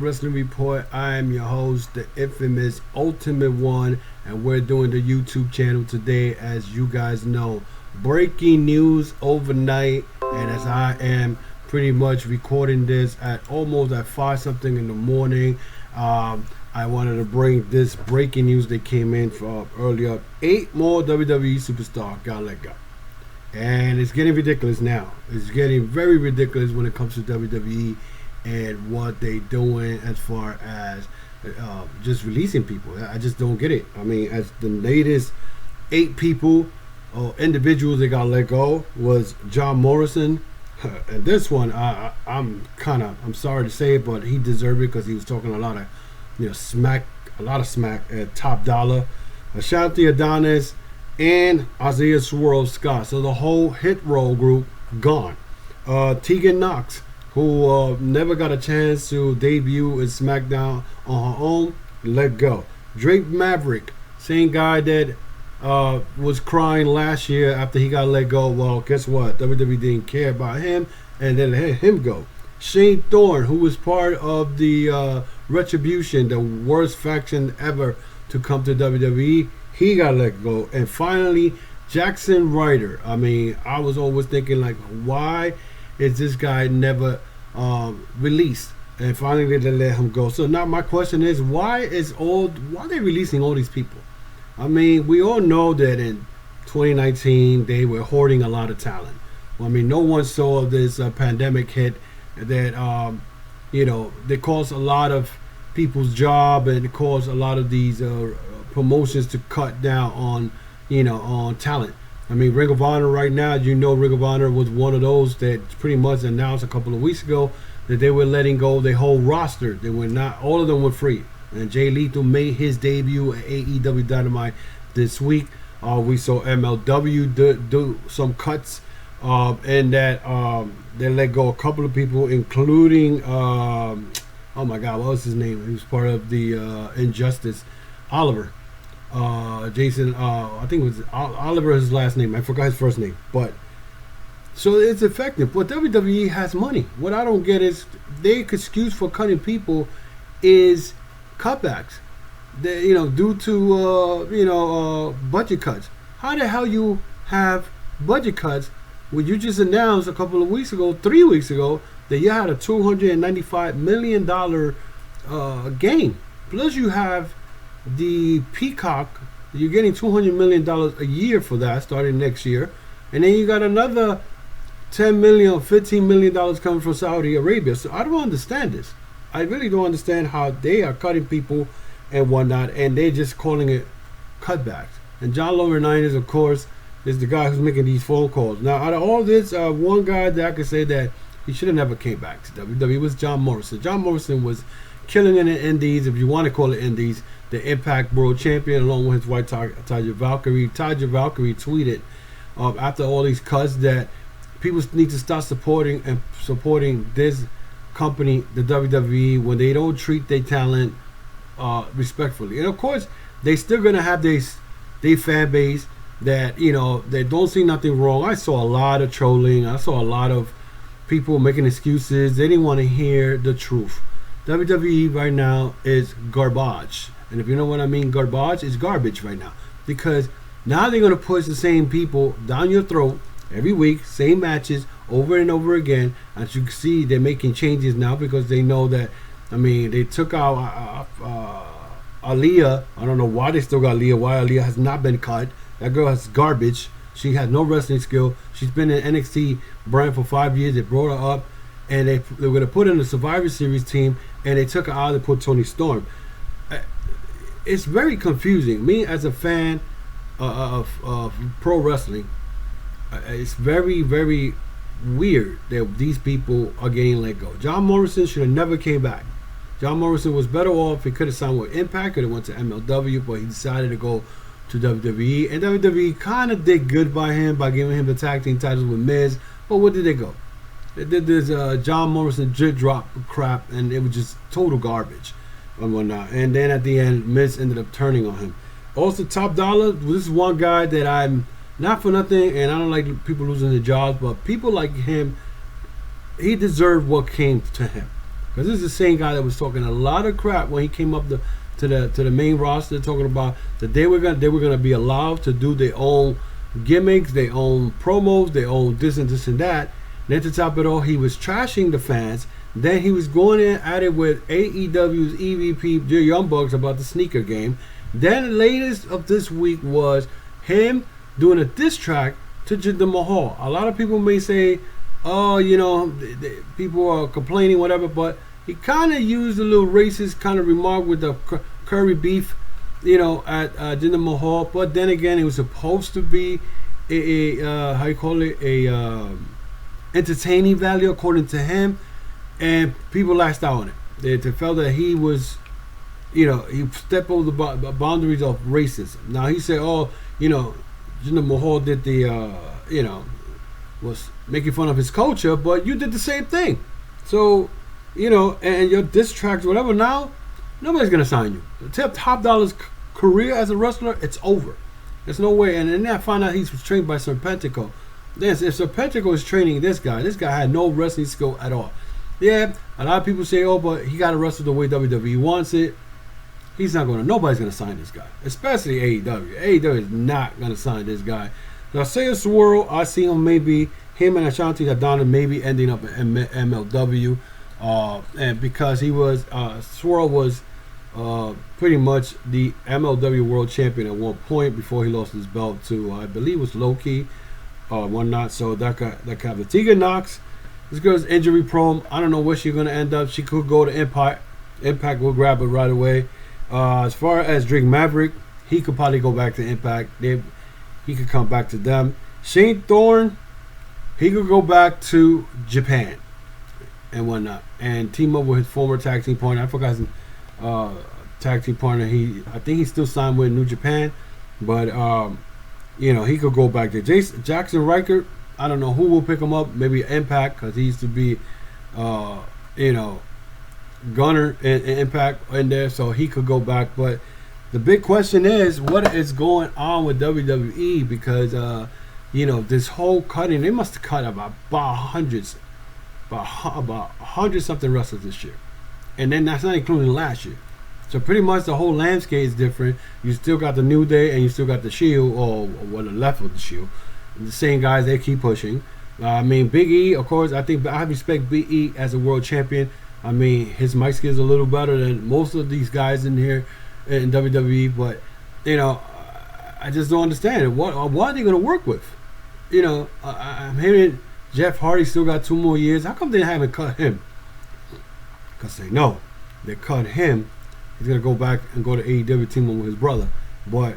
Wrestling Report. I am your host, the infamous Ultimate One, and we're doing the YouTube channel today. As you guys know, breaking news overnight, and as I am pretty much recording this at almost at 5 something in the morning, I wanted to bring this breaking news that came in from earlier. 8 more WWE Superstar got let go. And it's getting ridiculous now. It's getting very ridiculous when it comes to WWE and what they doing as far as just releasing people. I just don't get it. I mean, as the latest 8 people or individuals that got let go was John Morrison. And this one, I'm sorry to say it, but he deserved it because he was talking a lot of smack at Top Dollar. Ashanti Adonis and Isaiah Swirl Scott. So the whole Hit Roll group gone. Tegan Knox, who never got a chance to debut in SmackDown on her own, let go. Drake Maverick, same guy that was crying last year after he got let go. Well, guess what? WWE didn't care about him and they let him go. Shane Thorne, who was part of the Retribution, the worst faction ever to come to WWE, he got let go. And finally, Jackson Ryder. I mean, I was always thinking, like, why is this guy never released? And finally they let him go. So now my question is, why are they releasing all these people? I mean, we all know that in 2019 they were hoarding a lot of talent. Well, I mean, no one saw this pandemic hit that they caused a lot of people's job, and it caused a lot of these promotions to cut down on talent. I mean, Ring of Honor right now, Ring of Honor was one of those that pretty much announced a couple of weeks ago that they were letting go their whole roster. They were not, all of them were free. And Jay Lethal made his debut at AEW Dynamite this week. We saw MLW do some cuts, and that they let go a couple of people, including oh my God, what was his name? He was part of the Injustice, Oliver. Jason, I think it was Oliver, his last name. I forgot his first name. But so it's effective. But WWE has money. What I don't get is their excuse for cutting people is cutbacks. They, due to budget cuts. How the hell you have budget cuts when you just announced a couple of weeks ago, 3 weeks ago, that you had a $295 million gain? Plus you have the Peacock, you're getting $200 million a year for that starting next year, and then you got another $10 million, $15 million coming from Saudi Arabia. So I don't understand this. I really don't understand how they are cutting people and whatnot, and they're just calling it cutbacks. And John Laurinaitis, of course, is the guy who's making these phone calls. Now, out of all this, one guy that I could say that he should have never came back to WWE was John Morrison. John Morrison was killing in the Indies, if you want to call it Indies, the Impact World Champion, along with his wife Taya Valkyrie. Taya Valkyrie tweeted after all these cuts that people need to start supporting this company, the WWE, when they don't treat their talent respectfully. And of course, they still gonna have their fan base that they don't see nothing wrong. I saw a lot of trolling. I saw a lot of people making excuses. They didn't want to hear the truth. WWE right now is garbage. And if you know what I mean, garbage is garbage right now. Because now they're going to push the same people down your throat every week, same matches over and over again. As you can see, they're making changes now because they know that, I mean, they took out Aaliyah. I don't know why they still got Aaliyah, why Aaliyah has not been cut. That girl is garbage. She has no wrestling skill. She's been in NXT brand for 5 years. They brought her up, and they were going to put her in the Survivor Series team, and they took her out and put Toni Storm. It's very confusing. Me as a fan of pro wrestling, it's very, very weird that these people are getting let go. John Morrison should have never came back. John Morrison was better off. He could have signed with Impact, could have went to MLW, but he decided to go to WWE. And WWE kind of did good by him by giving him the tag team titles with Miz. But where did they go? They did this John Morrison drip drop crap, and it was just total garbage and whatnot. And then at the end, Miz ended up turning on him. Also, Top Dollar, this is one guy that I'm not for nothing, and I don't like people losing their jobs, but people like him, he deserved what came to him. because this is the same guy that was talking a lot of crap when he came up to the main roster, talking about that they were gonna be allowed to do their own gimmicks, their own promos, their own this and that. And at the top of it all, he was trashing the fans. Then he was going in at it with AEW's EVP, the Young Bucks, about the sneaker game. Then the latest of this week was him doing a diss track to Jinder Mahal. A lot of people may say, oh, people are complaining, whatever, but he kind of used a little racist kind of remark with the curry beef, at Jinder Mahal. But then again, it was supposed to be entertaining value according to him, and people lashed out on it. They felt that he was, he stepped over the boundaries of racism. Now he said, Jinder Mahal did was making fun of his culture, but you did the same thing. So, and your diss tracks, whatever. Now, nobody's gonna sign you. Top Dollar's career as a wrestler, it's over. There's no way. And then I found out he was trained by Serpentico. If Serpentico is training this guy had no wrestling skill at all. Yeah, a lot of people say, but he got to wrestle the way WWE wants it. Nobody's going to sign this guy, especially AEW. AEW is not going to sign this guy. Now, say a swirl, I see him and Ashanti Hadana maybe ending up in MLW. And because Swirl was pretty much the MLW World Champion at one point before he lost his belt to, I believe it was Loki. Whatnot. So that could have the Tegan Knox. This girl's injury prone. I don't know where she's gonna end up. She could go to Impact. Impact will grab her right away. As far as Drake Maverick, he could probably go back to Impact. He could come back to them. Shane Thorne, he could go back to Japan and whatnot, and team up with his former tag team partner. I forgot his tag team partner. I think he's still signed with New Japan, but he could go back there. Jackson Riker, I don't know who will pick him up. Maybe Impact, because he used to be, Gunner in Impact in there, so he could go back. But the big question is, what is going on with WWE? Because, this whole cutting, they must have cut about 100 something wrestlers this year. And then that's not including last year. So pretty much the whole landscape is different. You still got the New Day and you still got the Shield, or what are left of the Shield. The same guys, they keep pushing. Big E, of course, I respect Big E as a world champion. His mic skills are a little better than most of these guys in here in WWE. But, I just don't understand it. What are they going to work with? I'm hearing Jeff Hardy still got 2 more years. How come they haven't cut him? Because they cut him. He's going to go back and go to AEW team with his brother. But,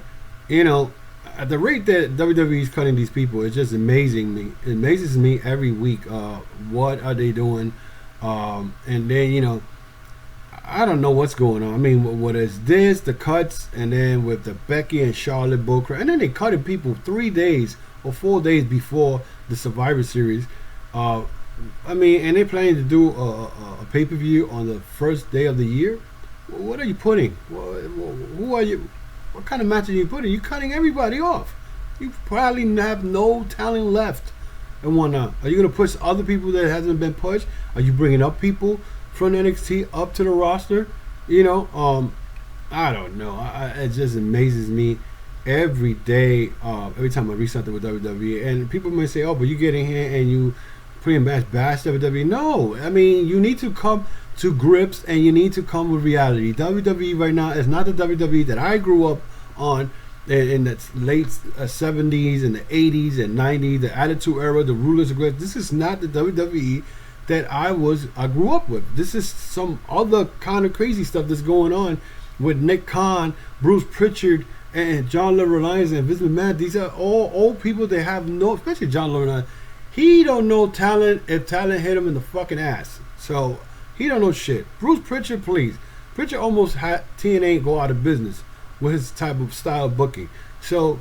at the rate that WWE is cutting these people, it's just amazing me. It amazes me every week. What are they doing? And then, I don't know what's going on. What is this, the cuts, and then with the Becky and Charlotte Booker, and then they cutting people 3 days or 4 days before the Survivor Series. And they're planning to do a pay-per-view on the first day of the year. What are you putting? Who are you? What kind of match are you putting? You're cutting everybody off. You probably have no talent left and whatnot. Are you going to push other people that hasn't been pushed? Are you bringing up people from NXT up to the roster? I don't know. It just amazes me every day. Every time I read something with WWE, and people may say, "Oh, but you get in here and you pretty much bash WWE." No, you need to come to grips and you need to come with reality. WWE right now is not the WWE that I grew up on in the late 70s and the 80s and 90s, the Attitude Era, the Rulers of Great. This is not the WWE that I grew up with. This is some other kind of crazy stuff that's going on with Nick Khan, Bruce Pritchard, and John LaReliance and Vince McMahon. These are all old people that have no, especially John LaReliance. He don't know talent if talent hit him in the fucking ass. So he don't know shit. Bruce Pritchard, please. Pritchard almost had TNA go out of business with his type of style of booking. So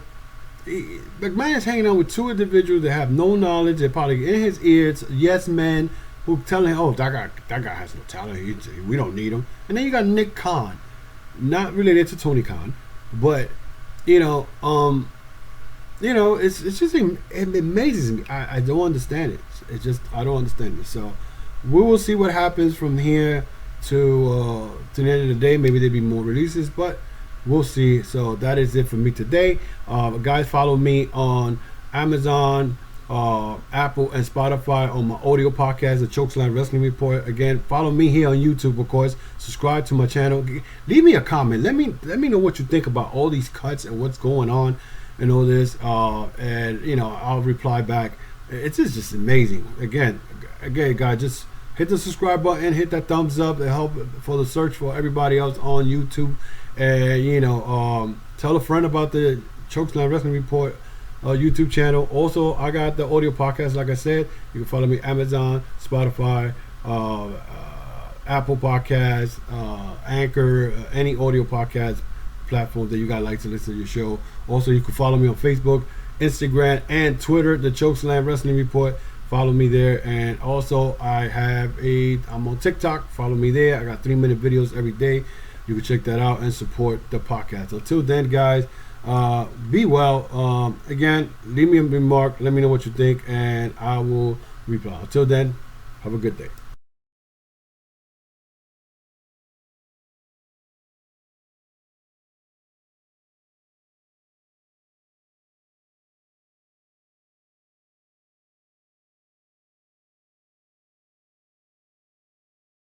McMahon is hanging out with 2 individuals that have no knowledge. They're probably in his ears, yes men, who telling him, "Oh, that guy has no talent. We don't need him." And then you got Nick Khan, not related to Tony Khan, but it's just, it amazes me. I don't understand it. It's just, I don't understand it. So we will see what happens from here to the end of the day. Maybe there'll be more releases, but we'll see. So that is it for me today. Guys, follow me on Amazon, Apple, and Spotify on my audio podcast, the Chokeslam Wrestling Report. Again, follow me here on YouTube, of course. Subscribe to my channel. Leave me a comment. Let me know what you think about all these cuts and what's going on and all this. And you know, I'll reply back. It's just amazing. Again, guys, just hit the subscribe button, hit that thumbs up to help for the search for everybody else on YouTube. And you know, tell a friend about the Chokeslam Wrestling Report YouTube channel. Also, I got the audio podcast. Like I said, you can follow me Amazon, Spotify, Apple Podcasts, Anchor, any audio podcast platform that you guys like to listen to your show. Also, you can follow me on Facebook, Instagram, and Twitter, the Chokeslam Wrestling Report. Follow me there. And also, I'm on TikTok. Follow me there. I got 3-minute videos every day. You can check that out and support the podcast. Until then, guys, be well. Again, leave me a remark. Let me know what you think, and I will reply. Until then, have a good day.